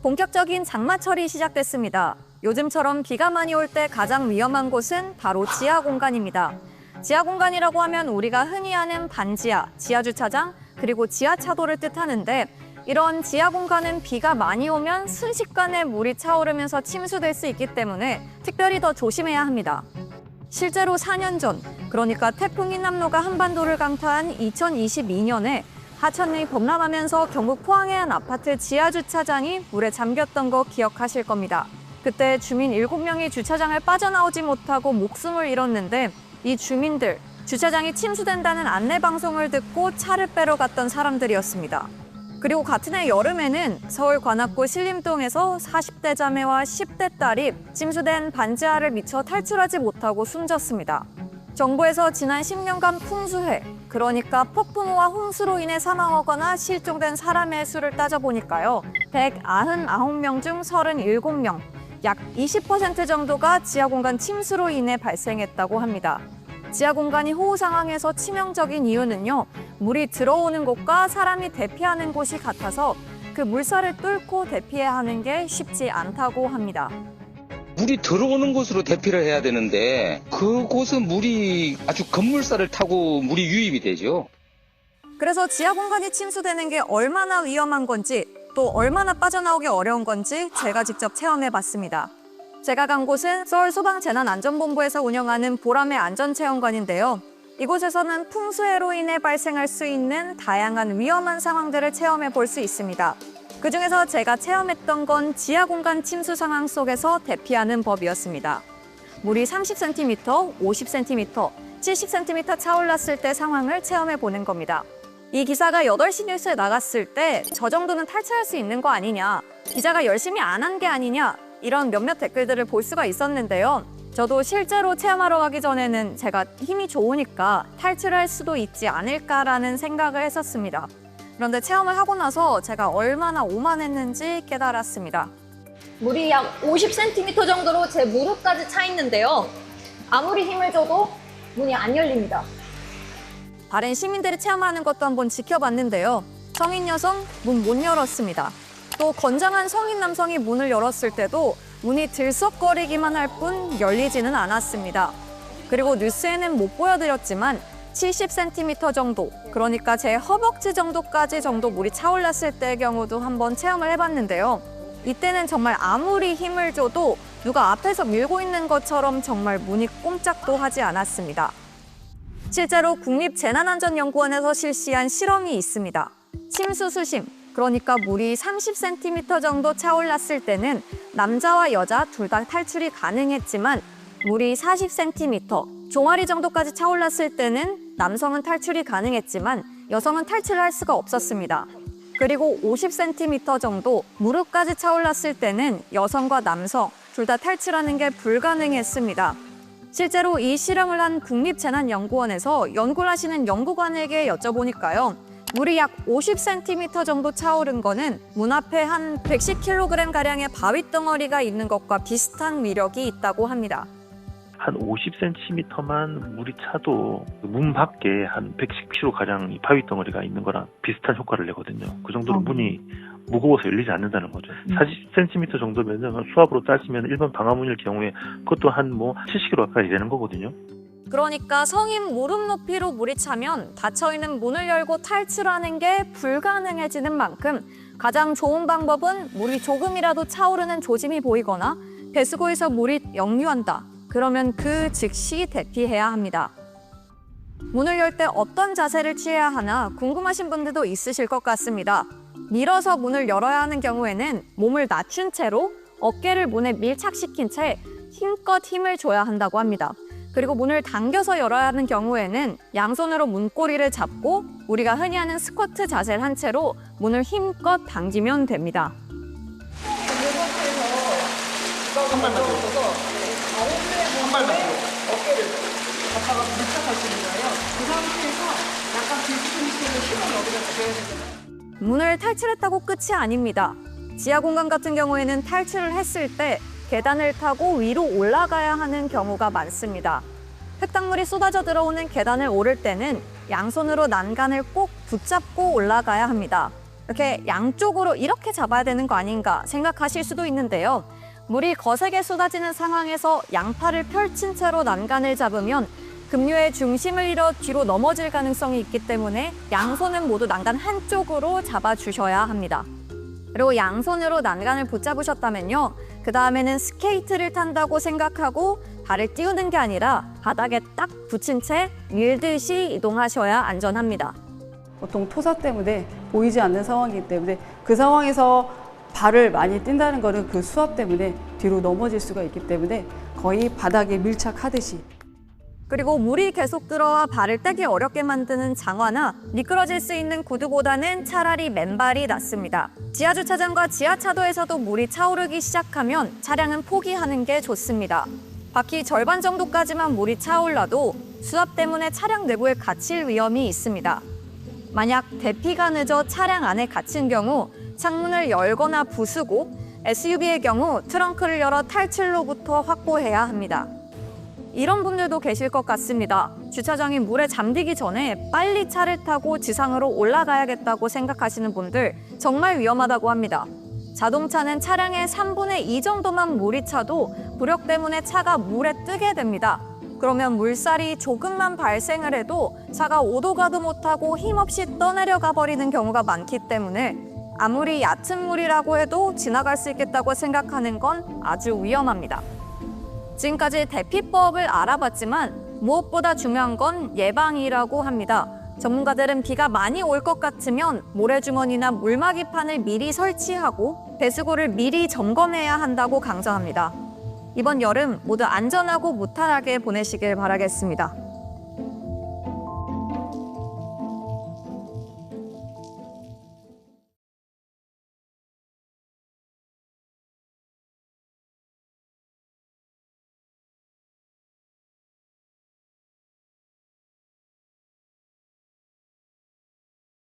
본격적인 장마철이 시작됐습니다. 요즘처럼 비가 많이 올 때 가장 위험한 곳은 바로 지하 공간입니다. 지하 공간이라고 하면 우리가 흔히 아는 반지하, 지하주차장, 그리고 지하차도를 뜻하는데 이런 지하 공간은 비가 많이 오면 순식간에 물이 차오르면서 침수될 수 있기 때문에 특별히 더 조심해야 합니다. 실제로 4년 전, 그러니까 태풍 흰남노가 한반도를 강타한 2022년에 하천이 범람하면서 경북 포항의 한 아파트 지하주차장이 물에 잠겼던 거 기억하실 겁니다. 그때 주민 7명이 주차장을 빠져나오지 못하고 목숨을 잃었는데 이 주민들, 주차장이 침수된다는 안내방송을 듣고 차를 빼러 갔던 사람들이었습니다. 그리고 같은 해 여름에는 서울 관악구 신림동에서 40대 자매와 10대 딸이 침수된 반지하를 미처 탈출하지 못하고 숨졌습니다. 정부에서 지난 10년간 풍수해, 그러니까 폭풍우와 홍수로 인해 사망하거나 실종된 사람의 수를 따져보니까요. 199명 중 37명, 약 20% 정도가 지하공간 침수로 인해 발생했다고 합니다. 지하공간이 호우 상황에서 치명적인 이유는요. 물이 들어오는 곳과 사람이 대피하는 곳이 같아서 그 물살을 뚫고 대피해야 하는 게 쉽지 않다고 합니다. 물이 들어오는 곳으로 대피를 해야 되는데 그곳은 물이 아주 급물살을 타고 물이 유입이 되죠. 그래서 지하 공간이 침수되는 게 얼마나 위험한 건지 또 얼마나 빠져나오기 어려운 건지 제가 직접 체험해 봤습니다. 제가 간 곳은 서울소방재난안전본부에서 운영하는 보람의 안전체험관인데요. 이곳에서는 풍수해로 인해 발생할 수 있는 다양한 위험한 상황들을 체험해 볼 수 있습니다. 그중에서 제가 체험했던 건 지하 공간 침수 상황 속에서 대피하는 법이었습니다. 물이 30cm, 50cm, 70cm 차올랐을 때 상황을 체험해 보는 겁니다. 이 기사가 8시 뉴스에 나갔을 때 저 정도는 탈출할 수 있는 거 아니냐, 기자가 열심히 안 한 게 아니냐, 이런 몇몇 댓글들을 볼 수가 있었는데요. 저도 실제로 체험하러 가기 전에는 제가 힘이 좋으니까 탈출할 수도 있지 않을까라는 생각을 했었습니다. 그런데 체험을 하고 나서 제가 얼마나 오만했는지 깨달았습니다. 물이 약 50cm 정도로 제 무릎까지 차 있는데요. 아무리 힘을 줘도 문이 안 열립니다. 다른 시민들이 체험하는 것도 한번 지켜봤는데요. 성인 여성 문 못 열었습니다. 또 건장한 성인 남성이 문을 열었을 때도 문이 들썩거리기만 할 뿐 열리지는 않았습니다. 그리고 뉴스에는 못 보여드렸지만 70cm 정도, 그러니까 제 허벅지 정도까지 물이 차올랐을 때의 경우도 한번 체험을 해봤는데요. 이때는 정말 아무리 힘을 줘도 누가 앞에서 밀고 있는 것처럼 정말 문이 꼼짝도 하지 않았습니다. 실제로 국립재난안전연구원에서 실시한 실험이 있습니다. 침수수심, 그러니까 물이 30cm 정도 차올랐을 때는 남자와 여자 둘 다 탈출이 가능했지만 물이 40cm, 종아리 정도까지 차올랐을 때는 남성은 탈출이 가능했지만 여성은 탈출할 수가 없었습니다. 그리고 50cm 정도, 무릎까지 차올랐을 때는 여성과 남성 둘 다 탈출하는 게 불가능했습니다. 실제로 이 실험을 한 국립재난연구원에서 연구를 하시는 연구관에게 여쭤보니까요. 물이 약 50cm 정도 차오른 거는 문 앞에 한 110kg가량의 바위덩어리가 있는 것과 비슷한 위력이 있다고 합니다. 한 50cm만 물이 차도 문 밖에 한 110kg가량 바위덩어리가 있는 거랑 비슷한 효과를 내거든요. 그 정도로 문이 무거워서 열리지 않는다는 거죠. 40cm 정도면 수압으로 따지면 일반 방화문일 경우에 그것도 한 70kg 가까이 되는 거거든요. 그러니까 성인 무릎 높이로 물이 차면 닫혀있는 문을 열고 탈출하는 게 불가능해지는 만큼 가장 좋은 방법은 물이 조금이라도 차오르는 조짐이 보이거나 배수구에서 물이 역류한다. 그러면 그 즉시 대피해야 합니다. 문을 열 때 어떤 자세를 취해야 하나 궁금하신 분들도 있으실 것 같습니다. 밀어서 문을 열어야 하는 경우에는 몸을 낮춘 채로 어깨를 문에 밀착시킨 채 힘껏 힘을 줘야 한다고 합니다. 그리고 문을 당겨서 열어야 하는 경우에는 양손으로 문고리를 잡고 우리가 흔히 하는 스쿼트 자세를 한 채로 문을 힘껏 당기면 됩니다. 한 발만 더. 한 발만 더. 어깨를 갖다가 밀착하시는 거예요. 그 상태에서 약간 뒤집히는 힘을 여기다 줘야 되잖아요. 문을 탈출했다고 끝이 아닙니다. 지하 공간 같은 경우에는 탈출을 했을 때 계단을 타고 위로 올라가야 하는 경우가 많습니다. 흙탕물이 쏟아져 들어오는 계단을 오를 때는 양손으로 난간을 꼭 붙잡고 올라가야 합니다. 이렇게 양쪽으로 이렇게 잡아야 되는 거 아닌가 생각하실 수도 있는데요. 물이 거세게 쏟아지는 상황에서 양팔을 펼친 채로 난간을 잡으면 급류의 중심을 잃어 뒤로 넘어질 가능성이 있기 때문에 양손은 모두 난간 한쪽으로 잡아주셔야 합니다. 그리고 양손으로 난간을 붙잡으셨다면요. 그 다음에는 스케이트를 탄다고 생각하고 발을 띄우는 게 아니라 바닥에 딱 붙인 채 밀듯이 이동하셔야 안전합니다. 보통 토사 때문에 보이지 않는 상황이기 때문에 그 상황에서 발을 많이 뛴다는 거는 그 수압 때문에 뒤로 넘어질 수가 있기 때문에 거의 바닥에 밀착하듯이. 그리고 물이 계속 들어와 발을 떼기 어렵게 만드는 장화나 미끄러질 수 있는 구두보다는 차라리 맨발이 낫습니다. 지하주차장과 지하차도에서도 물이 차오르기 시작하면 차량은 포기하는 게 좋습니다. 바퀴 절반 정도까지만 물이 차올라도 수압 때문에 차량 내부에 갇힐 위험이 있습니다. 만약 대피가 늦어 차량 안에 갇힌 경우 창문을 열거나 부수고 SUV의 경우 트렁크를 열어 탈출로부터 확보해야 합니다. 이런 분들도 계실 것 같습니다. 주차장이 물에 잠기기 전에 빨리 차를 타고 지상으로 올라가야겠다고 생각하시는 분들 정말 위험하다고 합니다. 자동차는 차량의 3분의 2 정도만 물이 차도 부력 때문에 차가 물에 뜨게 됩니다. 그러면 물살이 조금만 발생을 해도 차가 오도 가도 못하고 힘없이 떠내려가 버리는 경우가 많기 때문에 아무리 얕은 물이라고 해도 지나갈 수 있겠다고 생각하는 건 아주 위험합니다. 지금까지 대피법을 알아봤지만 무엇보다 중요한 건 예방이라고 합니다. 전문가들은 비가 많이 올 것 같으면 모래주머니나 물막이판을 미리 설치하고 배수구를 미리 점검해야 한다고 강조합니다. 이번 여름 모두 안전하고 무탈하게 보내시길 바라겠습니다.